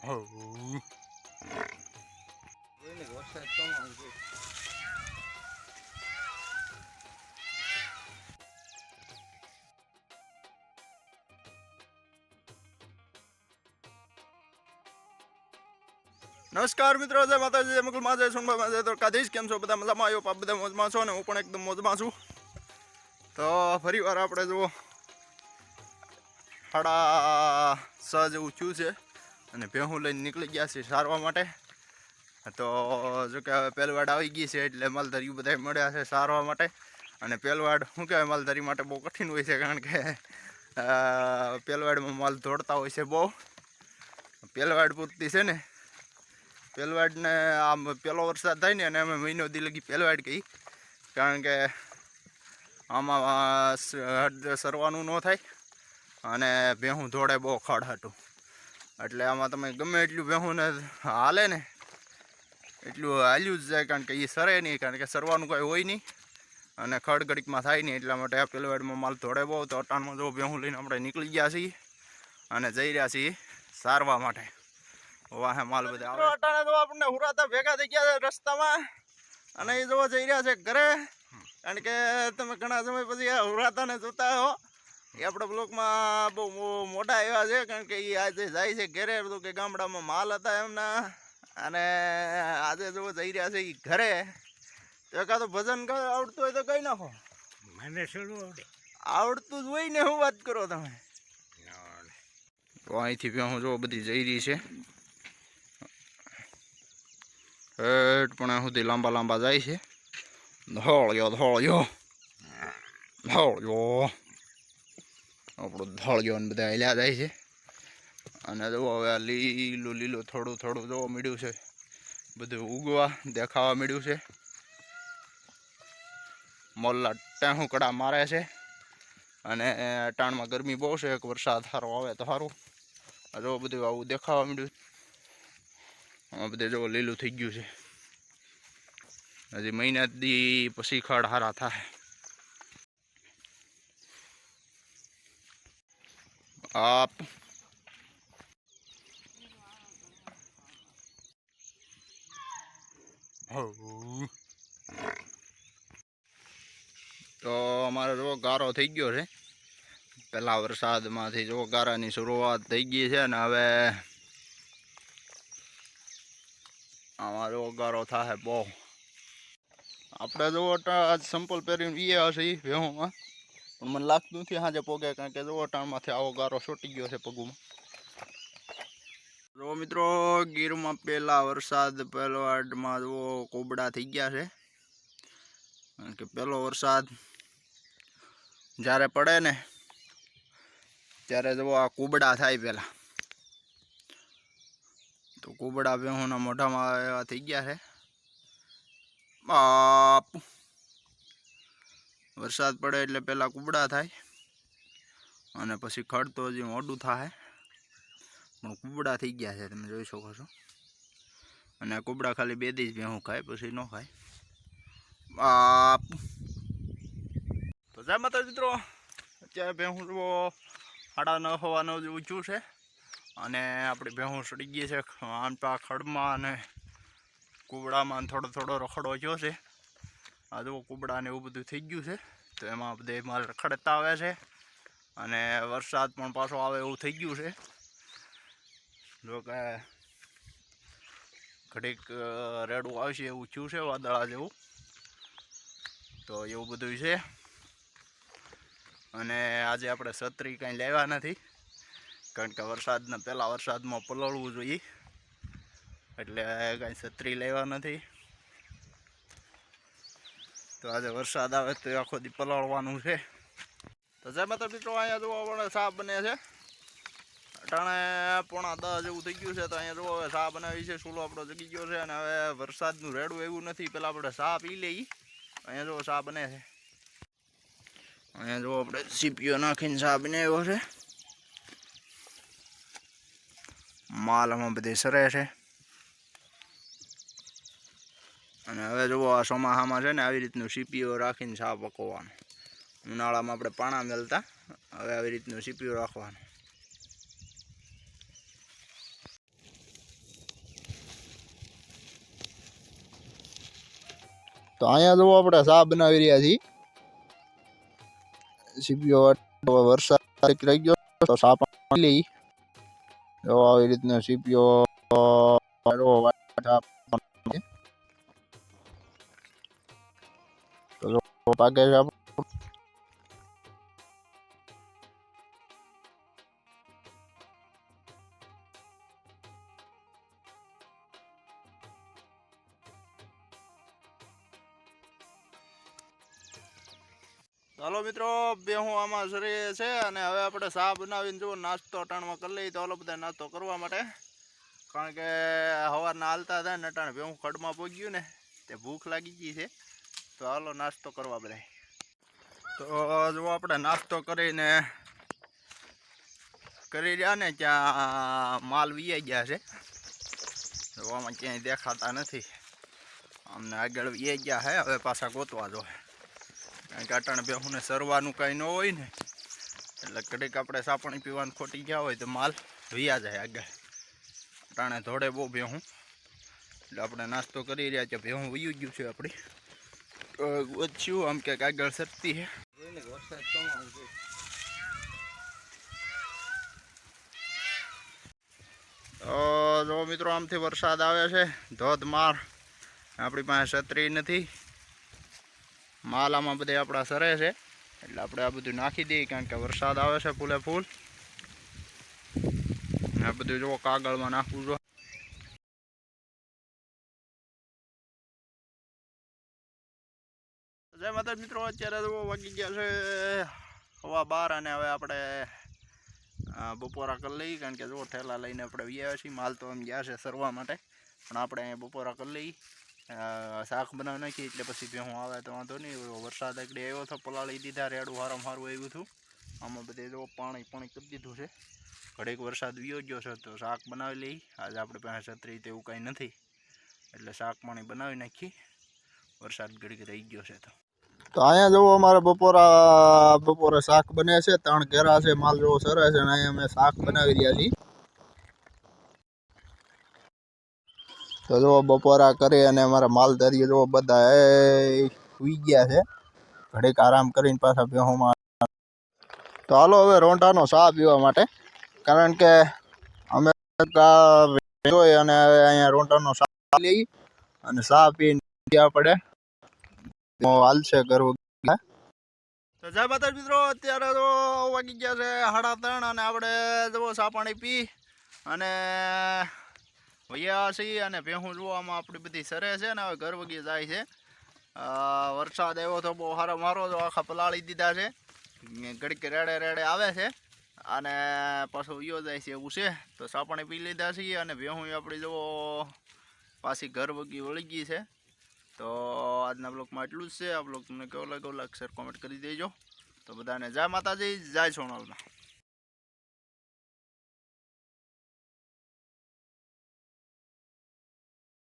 નમસ્કાર મિત્રો, જય માતાજી, જય મંગલમાં, જય સોનભાઈ, જય દ્વારકાધીશ. કેમ છો બધા? મજામાં આવ્યો? આપ બધા મોજમાં છો ને? હું પણ એકદમ મોજમાં છું. તો ફરી વાર આપણે જુઓ 6:30 જેવું થયું છે અને ભેહું લઈને નીકળી ગયા છે સારવા માટે. તો જો કે હવે પહેલવાડ આવી ગઈ છે એટલે માલધારીઓ બધા મળ્યા છે સારવા માટે. અને પહેલવાડ શું કહેવાય, માલધારી માટે બહુ કઠિન હોય છે, કારણ કે પહેલવાડમાં માલ દોડતા હોય છે બહુ. પહેલવાડ પૂરતી છે ને, પહેલવાડને આમ પહેલો વરસાદ થાય ને અને અમે મહિનો દી લગી પહેલવાડ કહી, કારણ કે આમાં સરવાનું ન થાય અને ભેહું દોડે બહુ ખડહાટું. એટલે આમાં તમે ગમે એટલું ભેહુંને હાલે ને એટલું હાલ્યું જ જાય, કારણ કે એ સરે નહીં, કારણ કે સરવાનું કંઈ હોય નહીં અને ખડ ઘડીકમાં થાય નહીં. એટલા માટે આ પહેલવાડમાં માલ દોડે બહુ. તો અટાણમાં જો ભેહું લઈને આપણે નીકળી ગયા છીએ અને જઈ રહ્યા છીએ સારવા માટે. વાહે માલ બધા અટાણે તો આપણને હુરાતા ભેગા થઈ ગયા છે રસ્તામાં અને એ જોવા જઈ રહ્યા છે ઘરે, કારણ કે તમે ઘણા સમય પછી આ હુરાતાને જોતા હો. એ આપણા બ્લોકમાં બહુ મોટા એવા છે, કારણ કે એ આજે જાય છે ઘરે, તો કે ગામડામાં માલ હતા એમના, અને આજે જો જઈ રહ્યા છે એ ઘરે. તો એકાદું ભજન આવડતું હોય તો કઈ નાખો. મને શું આવડે? આવડતું જ હોય ને, શું વાત કરો તમે? તો અહીંથી હું જો બધી જઈ રહી છે પણ સુધી લાંબા લાંબા જાય છે. ધોળ્યો ધોળ્યો ધોળ્યો આપણું ધોળ્યો ને બધા હેલ્યા જાય છે. અને જો હવે આ લીલું લીલું થોડું થોડું જોવા મળ્યું છે, બધું ઉગવા દેખાવા મળ્યું છે. મોલ્લા ટેહું કડા મારે છે અને ટાણમાં ગરમી બહુ છે. એક વરસાદ સારો આવે તો સારું. જો બધું આવું દેખાવા મળ્યું. બધે જો લીલું થઈ ગયું છે. હજી મહિના દી પછી ખડ હારા થાય. આપ તો અમારે જો ગારો થઈ ગયો છે. પહેલા વરસાદમાંથી જો ગારાની શરૂઆત થઈ ગઈ છે ને હવે અમારો ગારો થાય બહુ. આપણે જો આજ સંપલ પહેરીને વીએ હશે એ ભેહુંમાં, પણ મને લાગતું નથી સાંજે પોગે, કારણ કે જો ટાણમાંથી આવો ગારો છોટી ગયો છે પગુમાં. જો મિત્રો, ગીરમાં પહેલા વરસાદ પહેલવાડમાં જો કોબડા થઈ ગયા છે, કારણ કે પહેલો વરસાદ જ્યારે પડે ને ત્યારે જો આ કુબડા થાય પહેલાં. તો કુબડા ભેહુંના મોઢામાં એવા થઈ ગયા છે. બાપ વરસાદ પડે એટલે પહેલાં કુબડા થાય અને પછી ખડ તો હજી મોડું થાય, પણ કુબડા થઈ ગયા છે, તમે જોઈ શકો છો. અને કુબડા ખાલી 2 દી જ ભેહું ખાય, પછી ન ખાય. બાપ તો જય માતા મિત્રો, અત્યારે ભેહું જુઓ 9:30 જેવું થયું છે અને આપણી ભેહું સડી ગઈ છે આંટા ખડમાં અને કુબડામાં. થોડો થોડો રખડો થયો છે. આ જુઓ કુબડા ને એવું બધું થઈ ગયું છે. તો એમાં બધે માલ રખડતા આવે છે અને વરસાદ પણ પાછો આવે એવું થઈ ગયું છે. જો કે ઘડીક રેડું આવશે એવું થયું છે, વાદળા જેવું. તો એવું બધું છે. અને આજે આપણે છત્રી કાંઈ લેવા નથી, કારણ કે પહેલા વરસાદમાં પલળવું જોઈએ, એટલે કાંઈ છત્રી લેવા નથી. તો આજે વરસાદ આવે તો આખો દી પલાળવાનું છે. તો જય માતા મિત્રો, અહીંયા જોવા આપણે ચા બને છે. અટાણે 9:45 જેવું થઈ ગયું છે. તો અહીંયા જોવો હવે ચા બનાવી છે. ચૂલો આપણો જગી ગયો છે અને હવે વરસાદનું રેડું એવું નથી. પહેલાં આપણે ચા પી લઈએ. અહીંયા જો ચા બને છે. અહીંયા જો આપણે સીપીઓ નાખીને ચા બનાવ્યો છે. માલ આમાં બધે સરે છે. અને હવે જુઓ આ ચોમાસામાં છે ને આવી રીતનું સીપીઓ રાખીને ચા પકવવાનું. ઉનાળામાં આપણે પાણા મેલતા, હવે આવી રીતનું સીપીઓ રાખવાનું. તો અહીંયા જુઓ આપણે ચા બનાવી રહ્યા છીએ. સીપીઓ વરસાદ રહી ગયો તો ચા પાણી લઈ. જો આવી રીતના સીપીઓ પાકે છે. ચાલો મિત્રો, બેહું આમાં સરી છે અને હવે આપણે ચા બનાવીને જો નાસ્તો અટાણમાં કરી લઈએ. તો ઓલો બધા નાસ્તો કરવા માટે, કારણ કે સવારના હાલતા થાય ને અટાણે બેહું ખડમાં પહોંચ્યું ને તે ભૂખ લાગી ગઈ છે. તો હાલો નાસ્તો કરવા બધા. તો જો આપણે નાસ્તો કરીને કરી રહ્યા ને ત્યાં માલ વીઆઈ ગયા છે. જોવામાં ક્યાંય દેખાતા નથી. અમને આગળ વીઆઈ ગયા છે. હવે પાછા ગોતવા જોઈએ, કારણ કે અટાણે બેહુંને સરવાનું કાંઈ ન હોય ને એટલે ઘડીક આપણે સાપણી પીવાનું ખોટી ગયા હોય તો માલ વીયા જાય આગળ. અટાણે ધોળે બહુ બેહું એટલે આપણે નાસ્તો કરી રહ્યા છે. બેહું વયું ગયું છે આપણી ઓછું આમ કે આગળ સરતી છે. જો મિત્રો, આમથી વરસાદ આવે છે ધોધમાર. આપણી પાસે છત્રી નથી. માલામાં બધે આપણા સરે છે એટલે આપણે આ બધું નાખી દઈએ, કારણ કે વરસાદ આવે છે ફૂલે ફૂલ. આ બધું જો કાગળમાં નાખવું જો. જય માતા મિત્રો, અત્યારે તો વાગી ગયા છે 12:15 અને હવે આપણે બપોરા કરી લઈએ, કારણ કે જો ઠેલા લઈને આપણે વ્યાવ્યા છીએ. માલ તો એમ ગયા છે સરવા માટે, પણ આપણે અહીંયા બપોરા કરી લઈએ. શાક બનાવી નાખી એટલે પછી ભેહું આવે તો વાંધો નહીં. વરસાદ એકડે આવ્યો હતો, પલાળી દીધા, રેડું સારું આવ્યું હતું. આમાં બધે જો પાણી કરી દીધું છે. ઘડીક વરસાદ વ્યો ગયો છે તો શાક બનાવી લઈ. આજે આપણે પાસે છત્રી તેવું કાંઈ નથી એટલે શાક પાણી બનાવી નાખી. વરસાદ ઘડીક રહી ગયો છે તો અહીંયા જુઓ અમારે બપોરે શાક બને છે. 3 ઘેરા છે, માલ જેવો સરસ છે અને અહીંયા અમે શાક બનાવી રહ્યા છીએ. તો જો બપોરા કરી અને અમારા માલ ધરીએ જો બધા સુઈ ગયા છે. ઘડીક આરામ કરીને પાછા બેહોમાં. તો હાલો હવે રોંઢાનો ચા પીવા માટે, કારણ કે અમે જોઈ અને અહીંયા રોંઢાનો ચા લઈ અને ચા પીને ગયા પડે હાલશે કરવું. તો જય માતા મિત્રો, અત્યારે તો વાગી ગયા છે 3:30 અને આપણે જવો ચા પાણી પી અને વૈયા છીએ. અને ભેહું જોવામાં આપણી બધી સરે છે ને હવે ઘર વગી જાય છે. વરસાદ આવ્યો તો બહુ સારો મારો, જો આખા પલાળી દીધા છે. ઘડીક રેડે આવે છે અને પાછું વયો જાય છે એવું છે. તો ચા પાણી પી લીધા છીએ અને ભેહું આપણી જો પાછી ઘર વગી વળી ગઈ છે. તો આજના બ્લોગમાં એટલું જ છે. આ બ્લોગ તમને કેવો લાગ્યો લાઈક શેર કોમેન્ટ કરી દેજો. તો બધાને જય માતાજી, જય સોનલમાં.